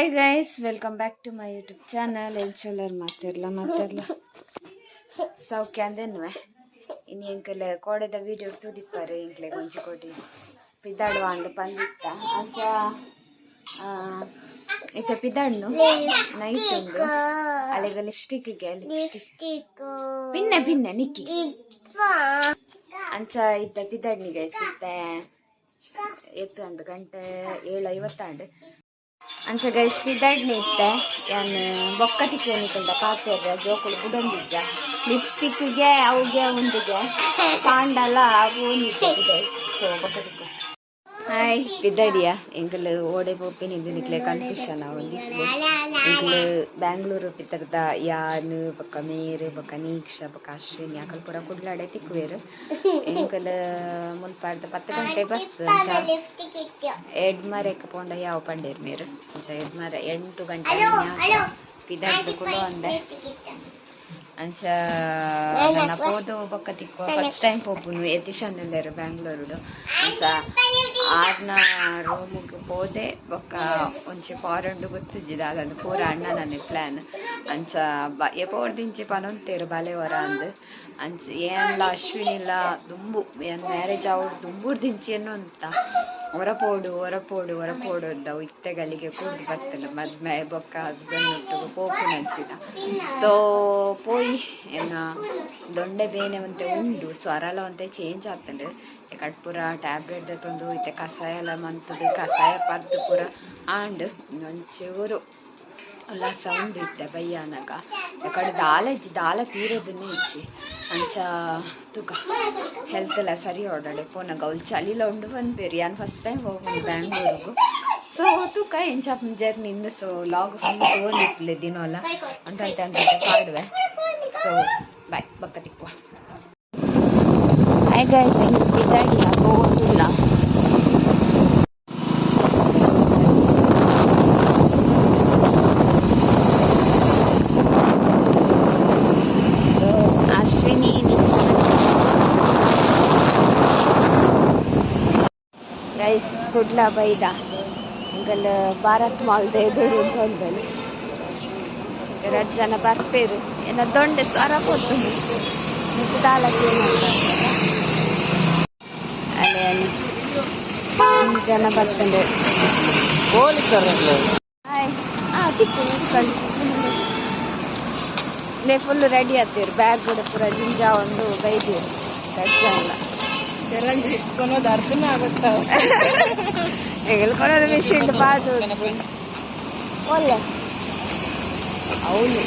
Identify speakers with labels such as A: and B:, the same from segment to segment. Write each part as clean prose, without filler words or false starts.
A: Hi guys, welcome back to my YouTube channel. ಎಲ್ಚೋಲರ್ ಮಾತಾಡ್ಲ ಸೌಖ್ಯ ಅಂದೇನುವೆ ಇನ್ನು ಎಂಕಲ್ ಕೋಡೆದ ವೀಡಿಯೋ ತೂದಿಪ್ಪಾರೆ ಇಂಕ್ಲೆ ಕೊಂಚಿ ಕೋಟಿ ಪಿದಾಡುವ ಅಂದು ಪಂದಿತ್ತ ಅಂಚ ಇತ್ತ ಪಿದಾಡ್ನು ನೈಟ್ ಉಂಡು ಅಲ್ಲಿಗ ಲಿಪ್ಸ್ಟಿಕ್ಗೆ ಪಿನ್ನೆ ಪಿನ್ನೆ ನಿಕ್ಕಿ ಅಂಚ ಇತ್ತ ಪಿದಾಡ್ನಿಗೆ ಸಿತ್ತೆ ಎತ್ತು ಅಂದು ಗಂಟೆ 7:50 ಅಂಚ ಗೈಸ್ ಪಿದಾಡ್ನಿ ಇತ್ತೆ ಯಾನು ಬೊಕ್ಕ ತಿಕ್ಕೇನಿಕಂಡ ಪಾತ್ರೆ ಜೋಕುಲು ಬುಡೊಂದಿಜ್ಜ ಲಿಪ್ಸ್ಟಿಕ್ಗೆ ಅವ್ಗೆ ಉಂಡಿಗೆ ಕಾಂಡಲ ಅವು ನಿಂತಿದೆ. ಸೊ ಬೊಕ್ಕ ತಿಕ್ಕ ಹಾಯ್ ಪಿದಾಡಿಯಾ ಎಂಕಲ್ ಓಡೆ ಪೋಪಿನ ನಿಕ್ಲೆ ಕನ್ಫ್ಯೂಷನ್ ಒಂದಿಕ್ಲೆ ಎಂಕಲ್ ಬ್ಯಾಂಗ್ಳೂರು ಪಿತರ್ದ ಯಾನ್ ಬೊಕ್ಕ ಮೇರು ಬೊಕ್ಕ ನೀಕ್ಷ ಬೊಕ್ಕ ಅಶ್ವಿನಿ ಅಕಲ್ ಪೂರ ಕುಡ್ಲಾಡೆ ತಿಕ್ಕುವೆರು ಎಂಕಲ್ ಮುನ್ಪಾಡ್ದ 10 ಗಂಟೆ ಬಸ್ ಎಡ್ಮರೆಕ್ ಪೋಂಡ ಯಾವ ಪಂಡೇರು ಮೇರು ಅಂಚ ಎಡ್ಮರೆ 8 ಗಂಟೆ ಪಿದಾಡ್ದು ಕುಳು ಅಂದೆ ಅಂಚ ನನ್ನ ಪೋದು ಬೊಕ್ಕ ತಿಕ್ಕುವ ಫಸ್ಟ್ ಟೈಮ್ ಪೋಪುನು ಎತಿಶನ್ ಎಲ್ಲರು ಬ್ಯಾಂಗ್ಳೂರುಡು ಅಂಚ 6ನ ರೂಮಿಗೆ ಹೋದೆ ಬೊಕ್ಕ ಒಂಚೆ ಫಾರಂಡು ಗೊತ್ತಿಜ್ಜಿದ ಅದನ್ನು ಪೂರ ಅಣ್ಣ ನನ್ನ ಪ್ಲ್ಯಾನ್ ಅಂಚ ಎಪೋರ್ದಿಂಚಿ ಪನೊಂತೇರು ಬಲೆ ಹೊರ ಅಂದು ಅಂಚ ಏನ್ಲ ಅಶ್ವಿನಿಲ್ಲ ದುಂಬು ಏನ್ ಮ್ಯಾರೇಜ್ ಅವ್ರು ದುಂಬುರ್ದಿಂಚಿ ಏನು ಅಂತ ಹೊರಪೋಡು ಅಂತ ಇತ್ತೆಗಲಿಗೆ ಕೂಡಿ ಬರ್ತಲ್ಲ ಮದ್ಮೆ ಬೊಕ್ಕ ಹಸ್ಬೆಂಡ್ ಒಟ್ಟಿಗೆ ಪೋಪು ನಂಚಿದ. ಸೊ ಪೋಯಿ ಏನ ದೊಂಡೆ ಬೇನೆ ಒಂತೆ ಉಂಡು ಸ್ವರಲ ಒಂತೆ ಚೇಂಜ್ ಆಗ್ತಂಡು ಕಟ್ಪುರ ಟ್ಯಾಬ್ಲೆಟ್ ತಂದು ಇತ್ತೆ ಕಷಾಯ ಎಲ್ಲ ಮಂತದ್ದು ಕಷಾಯ ಪರ್ದು ಪೂರ ಆಂಡ್ ಒಂಚೂರು ಉಲ್ಲಾಸ ಉಂಡು ಇತ್ತೆ ಬಯ್ಯಾನಾಗ ಯಾಕಡೆ ದಾಲ ತೀರೋದನ್ನೇ ಇಚ್ಚಿ ಅಂಚ ತುಕ ಹೆಲ್ತ್ ಎಲ್ಲ ಸರಿ ಓಡಾಡೆ ಪೋನಾಗ ಅವ್ಳು ಚಳಿಲ ಉಂಡು ಬಂದ್ಬೇರಿ ನಾನು ಫಸ್ಟ್ ಟೈಮ್ ಹೋಗ್ಬೋದು ಬ್ಯಾಂಗ್ಳೂರಿಗೂ. ಸೊ ತೂಕ ಎಂಚ ಜರ್ನಿಂದ ಸೊ ಲಾಗ್ ಫುಲ್ ತೋಲಿಪ್ಲೆ ದಿನೋಲ್ಲ ಅಂತ ಕಾಡುವೆ. ಸೊ ಬಾಯ್ ಬಕ್ಕ ತಿಕ್ಕುವ. ಹಾಯ್ ಗೈಸ್, ಹೆಂಗೆ ಪಿದಾಡಿಯ ಹೋಗುತ್ತಿಲ್ಲ ಗೈಸ್ ಕುಡ್ಲ ಬೈದ ಎಂಕಲ್ ಭಾರತ್ ಮಾಲ್ದ ಎದುರು ಅಂತ ಅಂದನು 2 ಜನ ಬರ್ಪೇರು ಏನ ದೊಂಡೆ ಸ್ವರ ಕೊಡ್ತೀನಿ ದಾಲಕ್ಕೆ ಅಲ್ಲೇ ಅಲ್ಲಿ 2 ಜನ ಬರ್ತಂಡೆ ಟಿಕ್ಕು ಫುಲ್ ರೆಡಿ ಆಗ್ತೀರಿ ಬ್ಯಾಗ್ ಕೂಡ ಪೂರ ಜಿಂಜಾ ಒಂದು ಬೈದೀರಿ ಎಲ್ಲ ಇಟ್ಕೊಳೋದು ಅರ್ಥನೇ ಆಗುತ್ತಾವ ಎಳ್ಕೊಳೋದು ಮಿಷಿನ್ ಬಾದು ಒಳ್ಳೆ ಅವನು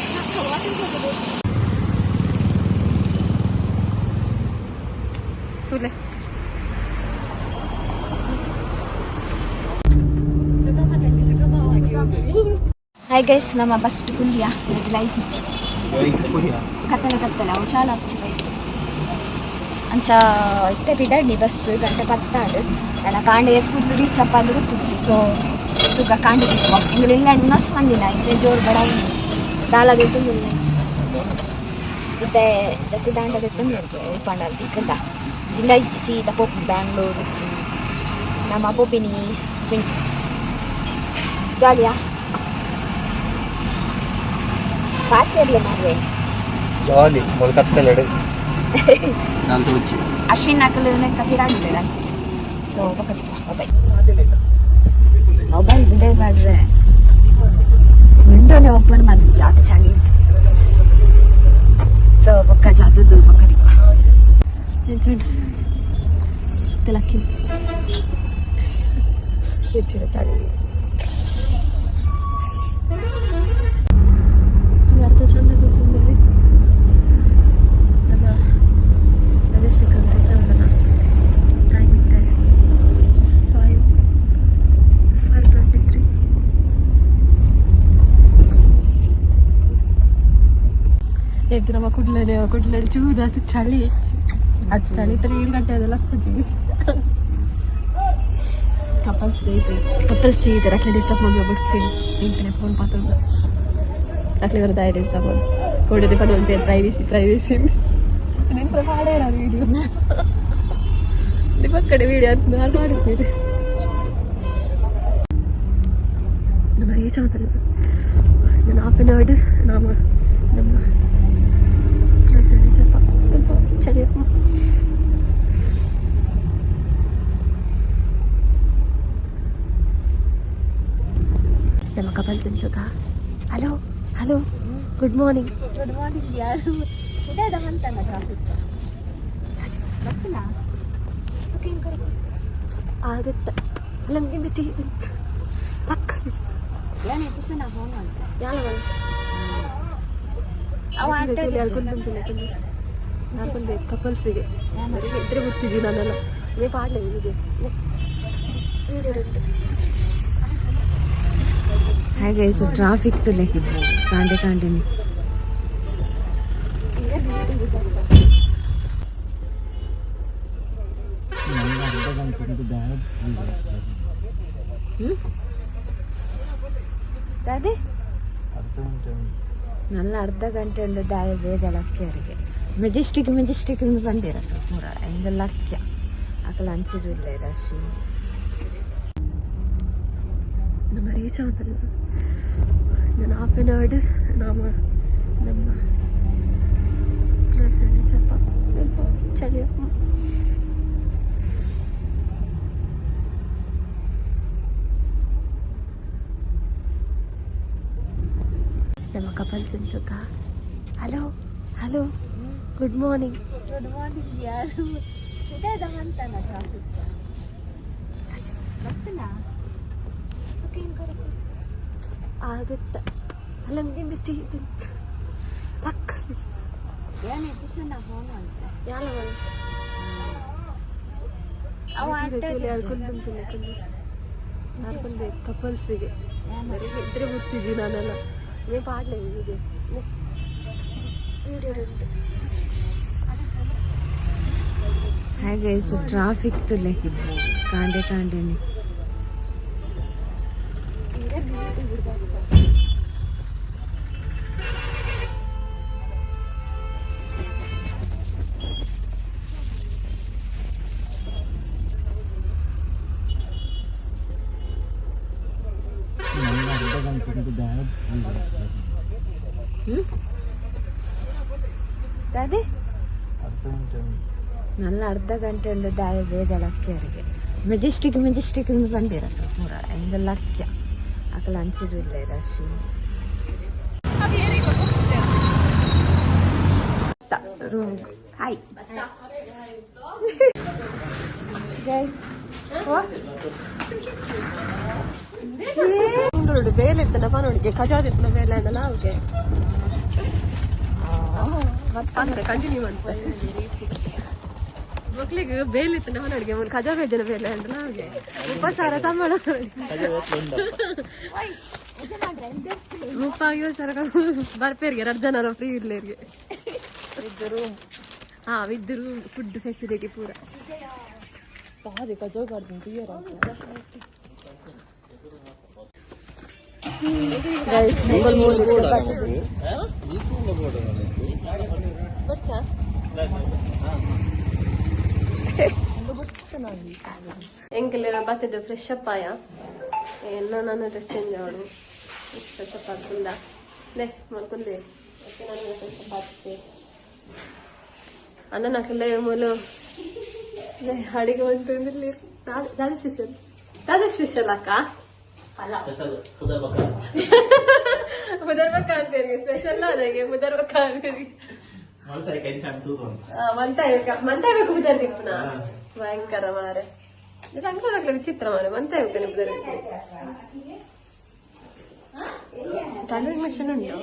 A: ತುಲೆ ಹಾಯ್ ಗೈಸ್, ನಮ್ಮ ಬಸ್ ಕುಲಿಯ ಲೈಟ್ ಇಚ್ಚಿ ಕತ್ತಲೆ ಅವು ಚಾಲ ಹಚ್ಚಿ ಅಂಚ ಇತ್ತೆ ಪಿದಾಡ್ನಿ ಬಸ್ ಗಂಟೆ 10 ನನ್ನ ಕಾಂಡೆ ಎತ್ಬಿಟ್ಟು ರೀಚ್ ಅಪ್ ಆದ್ರೆ ಗೊತ್ತಿಚ್ಚಿ. ಸೊ ತುಕ ಕಾಂಡೆ ತಿಕ್ಕುವ ಇಂಗ್ಲೆಲ್ಲ ಉನ್ನಸ್ ಮಂದಿನ ಇತ್ತೆ ಜೋರು ಬಡ ದಾಲಗೆ ತುಂಬಿಲ್ಲ ಇತ್ತೆ ಜತ್ತಿ ದಾಂಡಗೆ ತುಂಬಿರ್ಗೆ ಪಂಡಲ್ ತಿಕ್ಕಂಡ ಜಿಲ್ಲಾ ಇಚ್ಚಿ ಸೀದಾ ಪೋಪಿ ಬ್ಯಾಂಗ್ಳೂರು ನಮ್ಮ ಪೋಪಿನಿ ಸ್ವಿಂಗ್ ಜಾಲಿಯಾ ಪಾತಿರ್ಲಿ ಮಾಡ್ರೆ
B: ಜಾಲಿ ಕತ್ತಲೆಡೆ
A: ಅಶ್ವಿನ್ ಹಾಕಲು ಪಿರಾಡಿದೆ ಅನ್ಸಿ. ಸೊ ಮೊಬೈಲ್ ಬಿಡೇ ಮಾಡ್ರೆ ವಿಂಡೋನೇ ಓಪನ್ ಮಾಡಿ ಜಾತ ಚಾಲಿ ಸೊ ಬೊಕ್ಕ ಜಾತದ್ದು ಬೊಕ್ಕ ತಿಲಕ್ಕಿ ಚಾಲಿ ಅರ್ಥ ಚಂದ ಸುಂದರಿ ನಮ್ಮ ಮೆಜೆಸ್ಟಿಕ್ ಎಕ್ಸಾಮ್ ಟೈಮ್ ಇದೆ 5:23. ಎದ್ದು ನಮ್ಮ ಕುಡ್ಲಡೆ ಚೂರು ಅದು ಚಳಿ ಅದು ಚಳಿ ತರ 7 ಗಂಟೆ ಅದೆಲ್ಲ ಕೂತೀವಿ ಕಪಲ್ಸ್ ചെയ്ത് ರಕ್ಲೆ ಡಿಸ್ಟರ್ಬ್ ಮಾಡ್ಬಿಡ್ಸಿ ಇಂತನೇ ಫೋನ್ ಪಾತಂದ ರಕ್ಲೆ ಅವರ ದಾಯ ಡಿಸ್ಟರ್ಬ್ ಮಾಡಿ ಕೊಡದೆ ಪಡುವಂತೆ ಪ್ರೈವೇಸಿ ನಿನ್ನ ಪ್ರಭಾಡೆ ಇಲ್ಲ ವಿಡಿಯೋ ನಿಮ್ಮ ಕಡೆ ವಿಡಿಯೋ ಅಂತ ಮಾಡಿಸಿದೆ
C: ರೀಚ್ ಆಗ್ತದೆ. ನಾನು ಹಾಫ್ ಆನ್ ಅವರ್ ನಮ್ಮ ಪ್ಲೇಸಲ್ಲಿ ಸ್ವಲ್ಪ ಚಳಿ. ನಮ್ಮ ಕಪಲ್ ಸಿಂಚುಕ. Hello hello, good morning.
A: Good morning. ಯಾರು ಇದಾದ ಅಂತಲ್ಲ ಟ್ರಾಫಿಕ್ ಬರ್ತಿಲ್ಲ
C: ಆಗುತ್ತೆ ನಮಗೆ ಬಿಟ್ಟು ಪಕ್ಕ
A: ಏನು ಎತ್ತಿಸ ನಾ ಫೋನ್ ಅಂತ
C: ಯಾವ ನಾಕೊಂಡೆ ಕಪಲ್ಸಿಗೆ ಇದ್ರೆ ಗೊತ್ತಿದ್ದಿ ನಾನೆಲ್ಲ ನೀವು ಪಾಡ್ಲಿದೆ.
A: ಹಾಗೆ ಟ್ರಾಫಿಕ್ ತುಲೆ ಕಾಂಡಿನಿ നല്ല ಅರ್ಧ ಗಂಟೆ ಉಂಡು ದಾಯ ಬೇಗ ಲಕ್ಕಿಯರಿಗೆ ಮೆಜೆಸ್ಟಿಕ್ ಬಂದಿರ ಪೂರ ಹೆಂಗ ಲಕ್ಕ್ಯ ಅಕಲ ಹಂಚಿಡಿಲ್ಲ ರಶ್
C: ನಮ್ಮ ರೀಚ್ ಆಗ್ತಲ್ಲ. ನಾನು ಹಾಫ್ ಆನ್ ಅವರ್ ನಮ್ಮ ಪ್ಲೇಸಲ್ಲಿ ಸ್ವಲ್ಪ ಚಳಿ. ನಮ್ಮ ಕಪಲ್ ಸಿಂಚುಕ. Hello hello, good morning.
A: Good morning. ಯಾರು ಇದಾದ ಅಂತಲ್ಲ ಟ್ರಾಫಿಕ್ ಬರ್ತಿಲ್ಲ
C: ಆಗುತ್ತೆ ನಮಗೆ ಬಿಟ್ಟು ಪಕ್ಕ
A: ಏನು ಎತ್ತಿಸ ನಾ ಫೋನ್ ಅಂತ
C: ಯಾವ ಆಡ್ಕೊಂಡೆ ಕಪಲ್ಸಿಗೆ ಇದ್ರೆ ಗೊತ್ತಿದ್ದಿ ನಾನೆಲ್ಲ ನೀವು ಪಾಡ್ಲಿದೆ.
A: ಹಾಗೆ ಟ್ರಾಫಿಕ್ ತುಲೆ ಕಾಂಡಿನಿ നല്ല ಅರ್ಧ ಗಂಟೆ ಉಂಡು ದಾಯ ಬೇಗ ಲಕ್ಕಿಯರಿಗೆ ಮೆಜೆಸ್ಟಿಕ್ ಬಂದಿರ ಪೂರ ಹೆಂಗ ಲಕ್ಕ್ಯ ಅಕಲ ಹಂಚಿಡಿಲ್ಲ ರಶ್ ರೂಮ್. ಹಾಯ್ ಗೈಸ್,
C: ಬೇಲೆ ಇರ್ತನಪ್ಪ ನೋಡಿಗೆ ಖಜಾದಿಪ್ಪನ ಬೇಲೆ ಅನ್ನಲ್ಲ ಅವ್ಗೆ ಮತ್ತೆ ಕಂಟಿನ್ಯೂ ಮಾಡ್ತಾರೆ. ಮಕ್ಳಿಗೆ ಬೇಲೆ ಇತ್ತು ನಮ್ಮ ನೋಡಿಗೆ ಒಂದು ಖಜಾ ಬೇಜನ ಬೇಲೆ ಅಂದ್ರೆ ಅವ್ಗೆ 20,000 ಸಂಬಳ 30,000 ಬರ್ಪೇರಿಗೆ 2 ಜನ ಫ್ರೀ ಇರ್ಲೇರಿಗೆ ಹಾ ವಿತ್ ರೂಮ್ ಫುಡ್ ಫೆಸಿಲಿಟಿ ಪೂರ ಪಾದೆ ಖಜಾ ಮಾಡ್ತೀನಿ ಎಂಕಲ್ ಬತ್ತಿದ್ದು ಫ್ರೆಶ್ ಅಪ್ ಆಯ ಏನೋ ನಾನು ಡ್ರೆಸ್ ಚೇಂಜ್ ಮಾಡು ಫ್ರೆಶ್ ಅಪ್ ಆಗ್ತಿಲ್ಲ ನೇ ಮಾಡ್ಕೊಂಡೆ ನಾನು ಫ್ರೆಶ್ ಅಪ್ ಆಗ್ತದೆ ಅನ್ನ ನಾಕಲ್ಲ ಮೂಲು ಅಡಿಗೆ ಅಂತಂದಿರ್ಲಿ ದಾದ ಸ್ಪೆಷಲ್ ಅಕ್ಕ ಮುದರ್ಬಕ್ಕ ಅಂತೀರಿ ಸ್ಪೆಷಲ್ ನನಗೆ ಮುದರ್ಬಕ್ಕ ಅಂತೀರಿ ಮಂತಾಯ್ಬೇಕು ಮುದರ್ದಿಪ್ಪನ ಭಯಂಕರ ಮಾರೆ ರಂಗದಾಗ್ಲ ವಿಚಿತ್ರ ಮಾರೆ ಮಂತಾಯ್ಬೇಕು ನೀವು ಟೈಮಿಂಗ್ ಮಿಷನ್ ಉಂಟು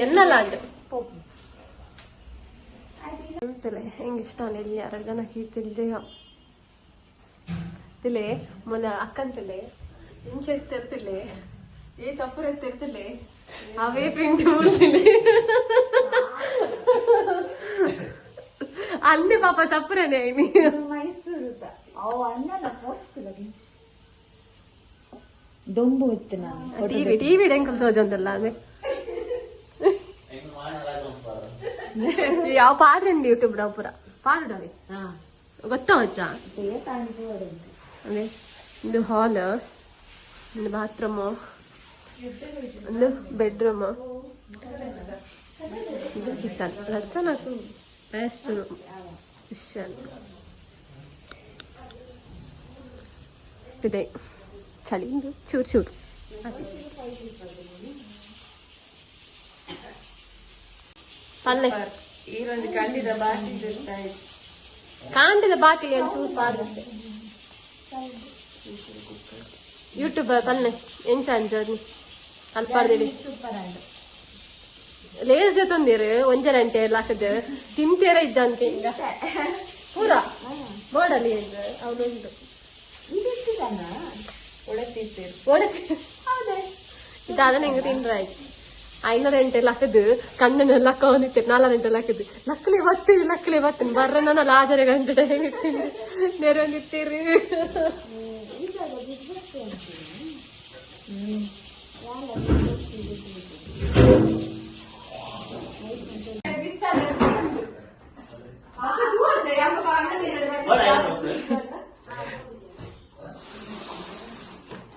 C: ಎನ್ನಲ್ಲ ಅಂಡು ಅಂತಲೇ ಹೆಂಗ ಇಷ್ಟ ಇಲ್ಲಿ 2 ಜನ ತಿಳ್ದೆಯ ತಿಲೆ ಮೊನ್ನ ಅಕ್ಕಂತಲೆ ಇಂಚೆ ಎತ್ತಿರ್ತಿಲೆ ಈ ಸಪುರ ಎತ್ತಿರ್ತಿಲೆ ಅವೇ ಪ್ರಿಂಟ್ ಮೂಡ್ತಿಲೆ ಅಲ್ಲಿ ಪಾಪ ಸಪುರನೇ
A: ಮೈಸೂರು ದೊಂಬು ಇತ್ತು ನಾನು
C: ಟಿವಿ ಎಂಕಲ್ ಸೋಜೊಂದಲ್ಲ ಅದೇ ಯಾವ ಪಾಡ್ರಂడి ಯೂಟ್ಯೂಬ್ ಪೂರ ಪಾಡವಿ ಗೊತ್ತಾ ಅಜ್ಜ ಅದೇ ಇದು ಹಾಲ್, ಒಂದು ಬಾತ್ರೂಮು, ಒಂದು ಬೆಡ್ರೂಮು, ಇದು ಕಿಚನ್. ರಚ నాకు ಬೆಸ್ಟ್ ಕಿಚನ್ ಇದೆ. ಚಳಿಂದು ಚೂರು ಚೂರು ಪಲ್ಲೆ ಕಾಂಡದ ಬಾಕಿಲಿ ಒಂದು ಚೂರು ಪಾಡುತ್ತೆ. ಯೂಟ್ಯೂಬ್ ಪಲ್ಲೆ ಎಂಚ ಅಂಜೋದು ಅಲ್ಲಿ ಪಾಡ್ದಿಡಿ ಲೇಸ್ ತಂದಿರು ಒಂಜೆ ಗಂಟೆ ಎಲ್ಲ ಹಾಕದು ತಿಂತೇರ ಇದ್ದಂತೆ ಈಗ ಪೂರ ಬೋರ್ಡಲ್ಲಿ ಅವನುಂಟು ಇದಾದ ನಂಗೆ ತಿಂದ್ರೆ ಆಯ್ತು. 500 ಗಂಟೆಲ್ಲ ಹಾಕದು ಕಣ್ಣನ್ನೆಲ್ಲ ಹಾಕೊಂಡಿರ್ತೀರಿ, 4 ಗಂಟೆಲ್ಲ ಹಾಕದು ಲಕ್ಕಲಿ ಬರ್ತೀನಿ ಬರ್ರ ನಾನು ಲಾಜರ ಗಂಟೆ ಟೈಮ್ ಇರ್ತೀನಿ ನೆರವಂದಿರ್ತೀರಿ.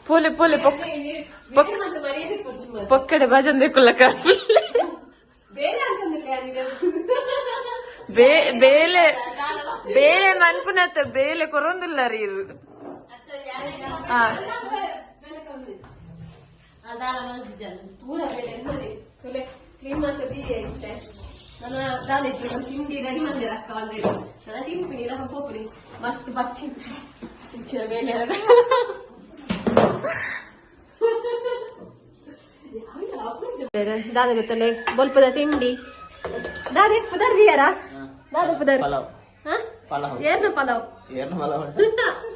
C: ಪೋಲೆ ಪೊಕ್ಕಡೆ ಭಜನ್ ದೇಕುಲ್ಲಕ ಬೇಲೆ ಮನ್ಪುನತ್ತ ಬೇಲೆ ಕೊರೊಂದಿಲ್ಲ ರೀ ಇರು. ತಿಂಡಿ ರೆಡಿ ಮಾಡಿರ ಅಕ್ಕ ಆಲ್ರೆಡಿ. ನಾನು ತಿಂಪಿನಿ ಇಲ್ಲ ಹೋಗ್ಬಿಡಿ ಮಸ್ತ್ ಬಚ್ಚಿ ಬೇಲೆ ದಾದ ಗೊತ್ತಲ್ಲ ಬೊಲ್ಪದ ತಿಂಡಿ ದಾದ ಪುದರ್ದಿಯಾರ ದಾದ ಪುದರ್ ಏರ್ನ ಪಲಾವ್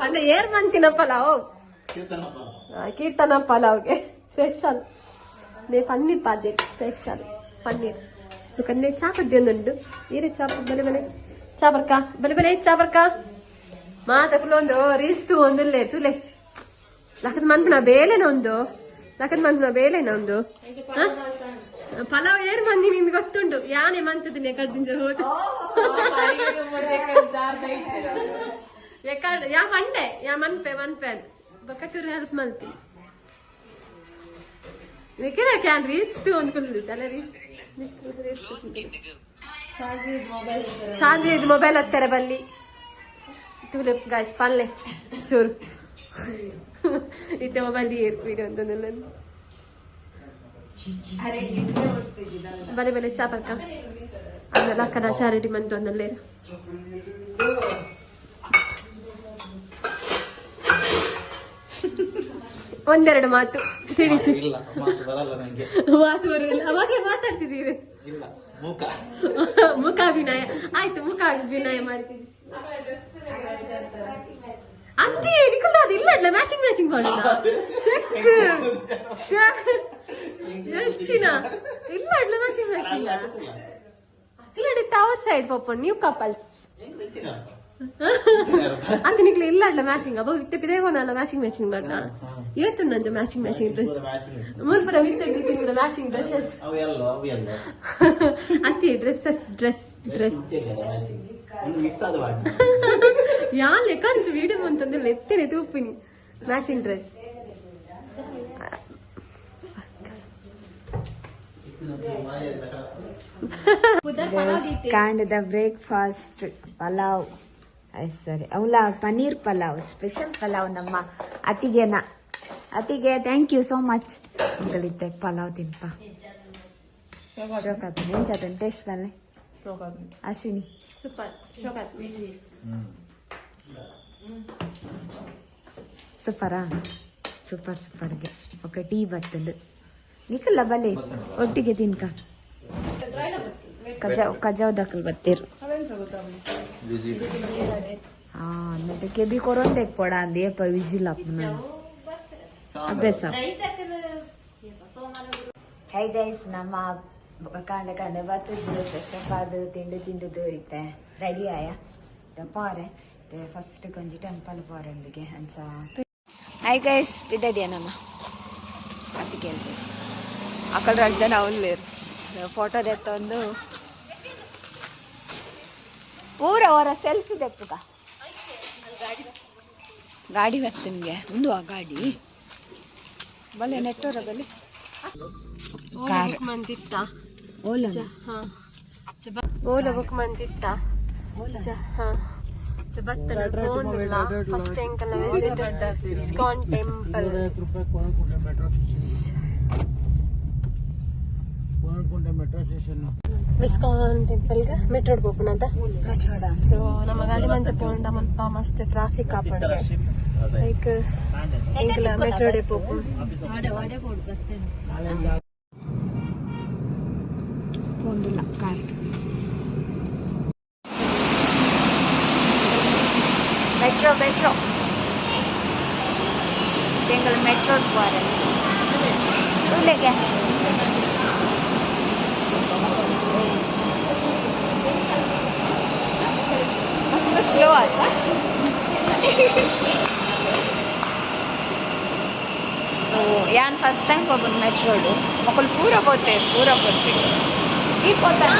C: ಅಂದ್ರೆ ಏರ್ ಮಂತಿನ ಪಲಾವ್ ಕೀರ್ತನ ಪಲಾವ್ಗೆ ಸ್ಪೆಷಲ್ ಪನ್ನೀರ್ ಪಾದ್ಯ ಸ್ಪೆಷಲ್ ಪನ್ನೀರ್ ದುಕಾನ್ನೇ ಚಾಪದ್ಯ ಒಂದುಂಟು ಏರೆ ಚಾಪ ಬಲೆ ಚಾಪರ್ಕ ಬಲೆ ಚಾಪರ್ಕ ಮಾತಕ್ಕಲೊಂದು ರೀಸ್ತು ಒಂದಿಲ್ಲೇ ತುಲೆ ಲಕ್ಕದ ಮನ್ಪುನ ಬೇಲೆನ ಒಂದು ಪಲಾವ್ ಏರ್ ಮಂದಿ ನಿಂಗೆ ಗೊತ್ತುಂಟು ಯಾನೆ ಮಂತದಿನಿ ಕಡ್ದಿಂಜ ಹೋದ ಯಾ ಪಂಡೆ ಯಾ ಮನ್ಪೆ ಬಕ್ಕಚೂರು ಹೆಲ್ಪ್ ಮಲ್ತಿ ನಿಖಿಲ ಕ್ಯಾನ್ ರೀಸ್ತು ಅಂದ್ಕೊಂಡು ಚಲ ಚಾರ್ಜ್ ಇದು ಮೊಬೈಲ್ ಹತ್ತಾರೆ ಬಲ್ಲಿ ತೂಲೆ ಗಾಯ್ಸ್ ಪಲ್ಲೆ ಚೂರು ಇತ್ತೆ ಮೊಬೈಲ್ ವಿಡಿಯೋ ಅಂತಂದಿಲ್ಲ ಬಲೆ ಚಾಪರ್ಕ ಅದೆಲ್ಲ ಅಕ್ಕನ ಚಾರಿಟಿ ಮಂತು ಅಂದಲ್ಲೇ ಒಂದೆರಡು ಮಾತು ತಿಳಿಸಿ. ಮಾತು ಬರುದಿಲ್ಲ ಅವಾಗಲೇ ಮಾತಾಡ್ತಿದ್ದೀರಿ. ಮುಖಾಭಿನಯ ಆಯ್ತು, ಮುಖಾಭಿನಯ ಮಾಡ್ತೀವಿ. ಅಂತೆ ನಿಖಿಲ್ ಅದು ಇಲ್ಲ ಮ್ಯಾಚಿಂಗ್ ಮಾಡೋಣ ಹೆಚ್ಚಿನ ಇಲ್ಲ ಮ್ಯಾಚಿಂಗ್ ಅಕ್ಲಡಿ ಔಟ್ ಸೈಡ್ ಪಾಪ ನ್ಯೂ ಕಪಲ್ಸ್ ಅಂತ ನಿಕ್ಲ ಇಲ್ಲ ಮ್ಯಾಚಿಂಗ್ ಅಬ್ಬ ಇತ್ತ ಪಿದೇಗೋಣ ಮ್ಯಾಚಿಂಗ್ ಮಾಡ ಇವತ್ತು ನಂಜ ಮ್ಯಾಚಿಂಗ್ ಡ್ರೆಸ್ ಮುಲ್ಪುರ ವಿತ್ತಡ್ಡಿ ತಿಂಗಳ ಮ್ಯಾಚಿಂಗ್ ಡ್ರೆಸ್ಸಸ್ ಅಂತೆ ಡ್ರೆಸ್ ಯಾನ್ ಲೆಕ್ಕ ವಿಡಿಯೋ ಅಂತಂದ್ರೆ ಎತ್ತೇನೆ ತೂಪಿನಿ ಮ್ಯಾಚಿಂಗ್ ಡ್ರೆಸ್
A: ಕಾಂಡದ ಬ್ರೇಕ್ಫಾಸ್ಟ್ ಪಲಾವ್ ಸರಿ ಅವಳ ಪನ್ನೀರ್ ಪಲಾವ್ ಸ್ಪೆಷಲ್ ಪಲಾವ್ ನಮ್ಮ ಅತಿಗೆ ಥ್ಯಾಂಕ್ ಯು ಸೋ ಮಚ್ ಅಂಕಲಿದ್ದೆ ಪಲಾವ್ ತಿನ್ಪ ಶೋಕಾತ್ ನೆಂಚದನ್ ಟೇಸ್ಟ್ ಬನ್ನೆ ಅಶ್ವಿನಿ
C: ಸೂಪರ್ ಶೋಕಾತ್
A: ಸೂಪರಾ ಸೂಪರ್ಗೆ ಓಕೆ ಟೀ ಬರ್ತದೆ ನಿಖಲ್ಲ ಬಲೆ ಒಟ್ಟಿಗೆ ತಿನ್ಕ ಕಜಾವ್ ದಕ್ಕಲ್ ಬತ್ತೀರು ಮತ್ತೆ ಕೆಬಿ ಕೊರೊಂದೆ ಕೊಡ ಅಂದೇಪ ವಿಜಿಲ್ ಅಭ್ಯಾಸ. ಹೈ ಗೈಸ್, ನಮ್ಮ ಕಂಡ ಬತ್ತಿದ್ದು ಫ್ರೆಶ್ ಅಪ್ ಅದು ತಿಂಡಿದ್ದು ಐತೆ ರೆಡಿ ಆಯ ಪಾರೆ ಫಸ್ಟ್ ಕೊಂಚ ಟೆಂಪಲ್ ಪಾರಂದಿಗೆ ಅನ್ಸ. ಹೈ ಗೈಸ್, ಬಿದ್ದಿದ್ಯಾ ನಮ್ಮ ಅತಿ ಕೇಳ್ತೀರಿ ಅಕ್ಕಲ್ 2 ಜನ ಅವಲ್ಲೇರು ಫೋಟೋದೆತ್ತೊಂದು ಪೂರ ಅವರ ಸೆಲ್ಫಿ ತೆಪ್ಪುಗ ಗಾಡಿ ಬರ್ತನ್ಗೆ ಒಂದು ಆ ಗಾಡಿ ಬಲೆ ನೆಟ್ಟೋರ ಬಲೆ ಕಾರ್
C: ಮಂದಿತ್ತ
A: ಓಲಾ
C: ಓಲ ಬುಕ್ ಮಂದಿತ್ತ ಹಾ ಬತ್ತನ ಹೋಂದುಲ್ಲ ಫಸ್ಟ್ ಎಂಕಲ್ನ ವಿಸಿಟ್ ಇಸ್ಕಾನ್ ಟೆಂಪಲ್ ಇಸ್ಕಾನ್ ಟೆಂಪಲ್ಗೆ ಮೆಟ್ರೋಡ್ ಹೋಗ್ನಂತ ಸೊ ನಮ್ಮ ಗಾಡಿ ಮಂತ ಪೋಂಡ ಮಲ್ಪ ಮಸ್ತ್ ಟ್ರಾಫಿಕ್ ಆಪಂಡ ಲೈಕ್ ಎಂಕಲ ಮೆಟ್ರೋಡೆ ಪೋಪು
A: ಹೋಂದುಲ್ಲ ಕಾರ್ ಮೆಟ್ರೋ ತಿಂಗಳು ಮೆಟ್ರೋ ಹೋಗ್ತಾರೆ ತುಲೆಗೆ ಮಸ್ತ್ ಸ್ಲೋ ಆಯ್ತಾ ಸೊ ಯಾನ್ ಫಸ್ಟ್ ಟೈಮ್ ಹೋಗ್ಬೋದು ಮೆಟ್ರೋಡು ಮಕ್ಕಳು ಪೂರ పోతే ಈ పోతాను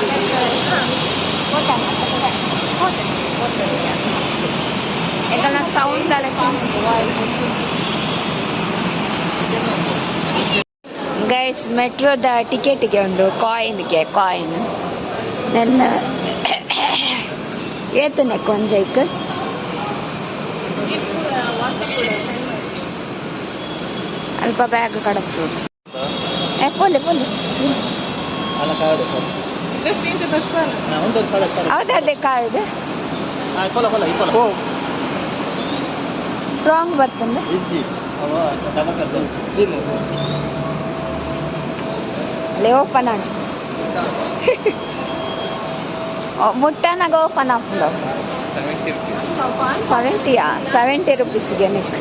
A: పోతాను ಫಸ್ಟ್ ಟೈಮ್ పోతాను ಯಾಕಂದ್ರೆ ಸೌಂಡ್ ಅಲ್ಲ ಗೈಸ್ ಮೆಟ್ರೋದ ಟಿಕೆಟ್ಗೆ ಉಂಡು ಕಾಯಿನ್ ನನ್ನ ಏತನೆ ಕೊಂಜೈಕ್ ಅಲ್ಪ ಬ್ಯಾಗ್ ಕಡಪು ಪೋಲೆ ಹೌದೇ ಕಾರ್ಡ್ ರಾಂಗ್ ಬರ್ತಂದೆ ಅಲ್ಲೇ ಓಪನ್ ಆಗಿ ಮುಟ್ಟನಾಗ ಓಪನ್ ಆಗ್ತದೆ 70 ರೂಪೀಸ್ಗೆ ನಿಕ್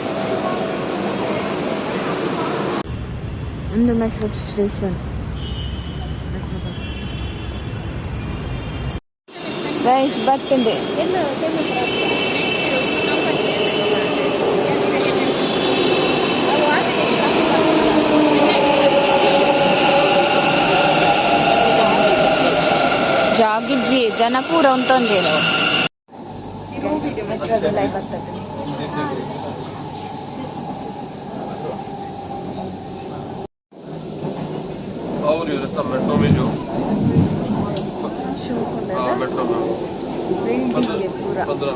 A: ಒಂದು ಮೆಟ್ರೋ ಸ್ಟೇಷನ್ ಗೈಸ್ ಬರ್ತಂದೆ ಜಾಗಿಜ್ಜಿ ಜನ ಪೂರ ಉಂಟೊಂದೇನು
D: और ये रास्ता मेट्रो में जो मेट्रो में 15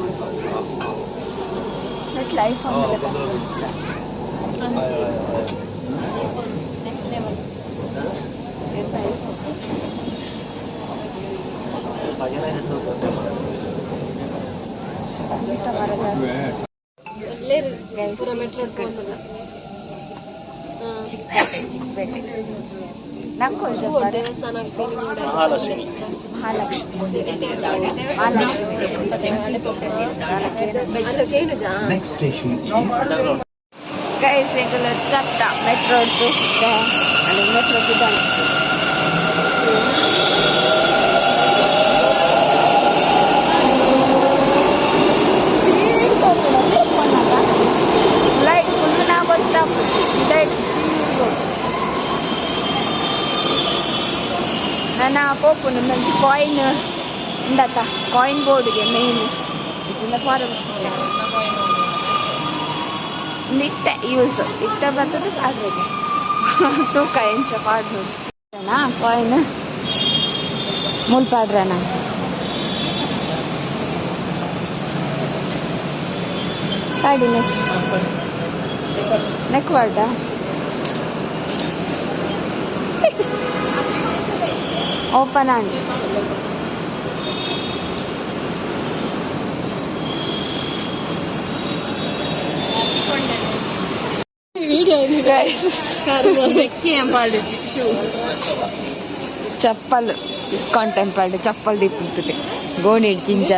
D: मिनट
A: लाइफ
C: ಪೂರ ಮೆಟ್ರೋಡ್ ಹೋಗಲ್ಲ
A: ಚಿಕ್ಕಪೇಟೆ ನಂಗೆ
C: ದೇವಸ್ಥಾನ
A: ಗೈಸ್ ಈಗಲೂ ಚತ್ತ ಮೆಟ್ರೋಡ್ದು ಅಲ್ಲಿ ಮೆಟ್ರೋ ಬಿದ್ದಾನೆ ಲೈಟ್ ಫುಲ್ ನಾ ಗೊತ್ತಾಗ್ತದೆ ಲೈಟ್ ನನ್ನ ಪೋಪುನು ಮಂದಿ ಕಾಯಿನ್ ಉಂಡತ್ತ ಕಾಯಿನ್ ಬೋರ್ಡ್ಗೆ ಮೇನ್ ಇದನ್ನ ನಿಟ್ಟ ಯೂಸ್ ಇತ್ತ ಬರ್ತದೆ ಕಾಸಿಗೆ ತೂಕ ಎಂಚ ಪಾಡ್ಬೋದು ಕಾಯಿನ್ ಮುಲ್ಪಾಡ್ರನ ಕಾಡಿ ನೆಕ್ಸ್ಟ್ ನೆಕ್ ವಾರ್ಡ ಓಪನ್ ಆಗಿ ಚಪ್ಪಲ್ ಇಸ್ಕಾನ್ ಟೆಂಪಲ್ ಚಪ್ಪಲ್ ದಿಕ್ಕುತ್ತದೆ ಗೋಣಿ ಜಿಂಜ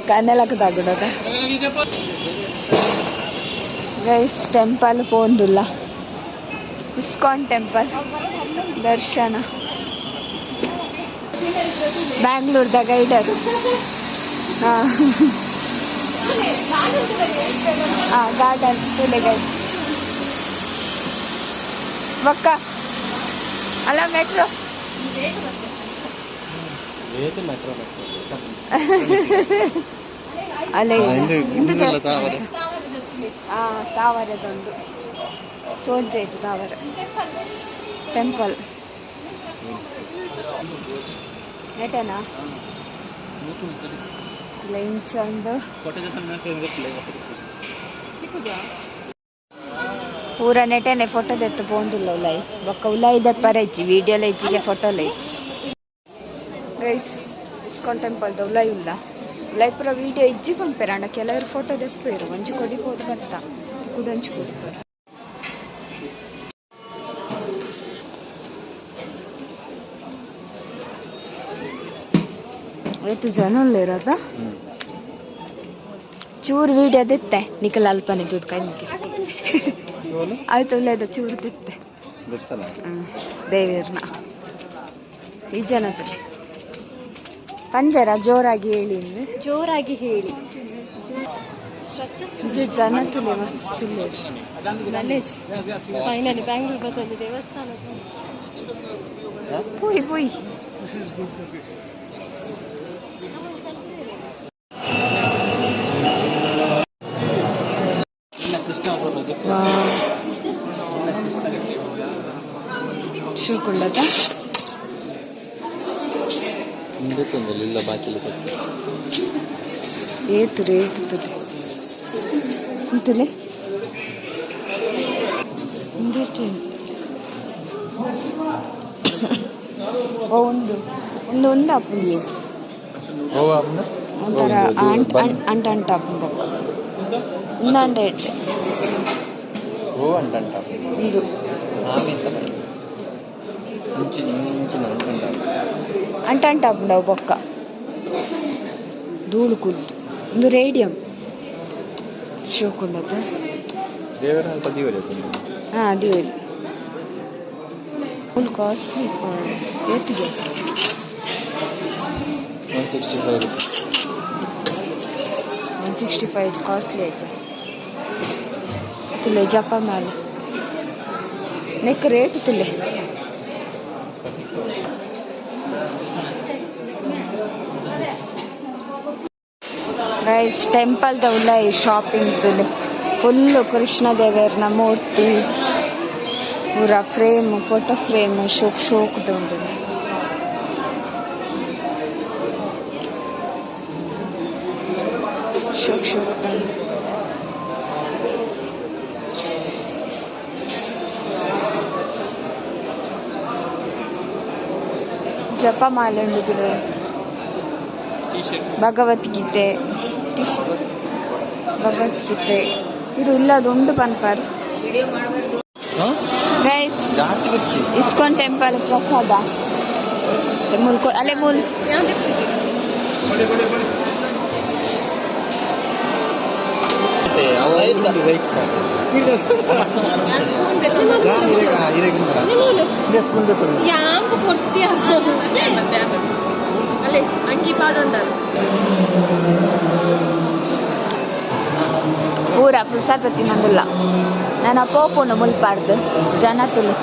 A: ಕನ್ನಲಕ್ಕೆ ತಗೊಡದ ಗೈಸ್ ಟೆಂಪಲ್ ಪೋಂದುಲ್ಲ ಇಸ್ಕಾನ್ ಟೆಂಪಲ್ ದರ್ಶನ ಬ್ಯಾಂಗ್ಳೂರ್ದ ಗೈಡರ್ ಗಾರ್ಡನ್ ತುಲೆ ಗೈಡ್ ಬಕ್ಕ ಅಲ್ಲ ಮೆಟ್ರೋ ಅಲ್ಲೇ
B: ಹಿಂದೆಲ್ಲ ತಾವರೆ
A: ತಾವರೆದೊಂದು ತೋಂಜೆ ಇಟ್ಟು ತಾವರೆ ಟೆಂಪಲ್ ನೆಟನಾ ಇಂಚೊಂದು ಪೂರ ನೆಟನೆ ಫೋಟೋ ತೆತ್ತು ಪೋಂದುಲ್ಲ ಉಲಾಯಿ ಬೊಕ್ಕ ಉಲಾಯಿ ದೆಪ್ಪರ ಇಚ್ಚಿ ವಿಡಿಯೋಲ ಇಚ್ಚಿಗೆ ಫೋಟೋಲ ಇಚ್ಚಿ ಗೈಸ್ ಇಸ್ಕಾನ್ ಟೆಂಪಲ್ದ ಉಲಾಯಿ ಇಲ್ಲ ಉಲಾಯಿ ಪೂರ ವಿಡಿಯೋ ಇಜ್ಜಿ ಪಂಪೇರ ಕೆಲವರು ಫೋಟೋ ದೆಪ್ಪೇರು ಒಂಜಿ ಕೊಡಿಬೋದು ಬರ್ತಾ ಕುದಂಚು ಕೊಡಿಪೇರು ಎಷ್ಟು ಜನ ಇರೋದ ಚೂರು ವಿಡಿಯೋ ದಿತ್ತೆ ನಿಖಲ್ ಅಲ್ಪನೆ ದುಡ್ಡು ಕಂಜಿಗೆ ಆಯ್ತು ಒಳ್ಳೆಯದ ಚೂರು ದಿತ್ತೆ ದೇವೀರ್ನ ಈ ಜನ ಪಂಜರ ಜೋರಾಗಿ ಹೇಳಿ
C: ಜೋರಾಗಿ ಹೇಳಿ
A: ಜನ ತುಲೆ ಮಸ್ತ್
C: ಫೈನಲಿ ಬ್ಯಾಂಗ್ಳೂರ್ ಬಂದದ್ದು ದೇವಸ್ಥಾನ
A: ಪುಯ್ ಪುಯ್ ಶೂಕುಳ್ಳದ
B: ಇಲ್ಲ ಬಾಕಿ
A: ಏತು ರೇಟ್ ತುಲೆ ತುಲೆ ಒಂದು ಒಂದು ಒಂದು ಅಪ್ಪುಂಡಿ ಒಂಥರ ಅಂಟ ಅಂಟ ಅಪ್ಪು ಒಂದು 100 ಇದು ಅಂಟ ಅಂಟ ಅಪ್ಪುಂಡವು ಬೊಕ್ಕ ಧೂಳು ಕುಲ್ತು ಒಂದು ರೇಡಿಯಂ ಶೋಕುಳ್ಳದ ಹಾಂ ದಿವರಿ ಫುಲ್ ಕಾಸ್ಟ್ಲಿ ಎತ್ತಿಗೆ 165 ಕಾಸ್ಟ್ಲಿ ಆಯ್ತು ತುಲೆ ಜಪ ಮಾಲೆ ನೆಕ್ ರೇಟ್ ತುಲೆ ಗೈಸ್ ಟೆಂಪಲ್ದ ಉಲಾಯಿ ಶಾಪಿಂಗ್ ತುಲೆ ಫುಲ್ಲು ಕೃಷ್ಣ ದೇವರನ ಮೂರ್ತಿ ಪೂರ ಫ್ರೇಮ್ ಫೋಟೋ ಫ್ರೇಮ್ ಶೋಕ್ದುಂಡು ಶೋಕ್ ಜಪ ಮಾಲೆ ಉಂಡು ಭಗವದ್ಗೀತೆ ಭಗವದ್ಗೀತೆ ಇದು ಇಲ್ಲದು ಉಂಡು ಪನ್ಪಾರ್ ಗೈಸ್ ಇಸ್ಕಾನ್ ಟೆಂಪಲ್ ಪ್ರಸಾದ ಮುಲ್ಕೊ ಅಲ್ಲೇ ಮೂಲ್ ಪೂರ ಪ್ರಸಾದ ತಿನ್ನಂಗಿಲ್ಲ ನಾನು ಪೋಪುಂಡು ಮುಲ್ಪಾಡ್ದು ಜನ ತುಳು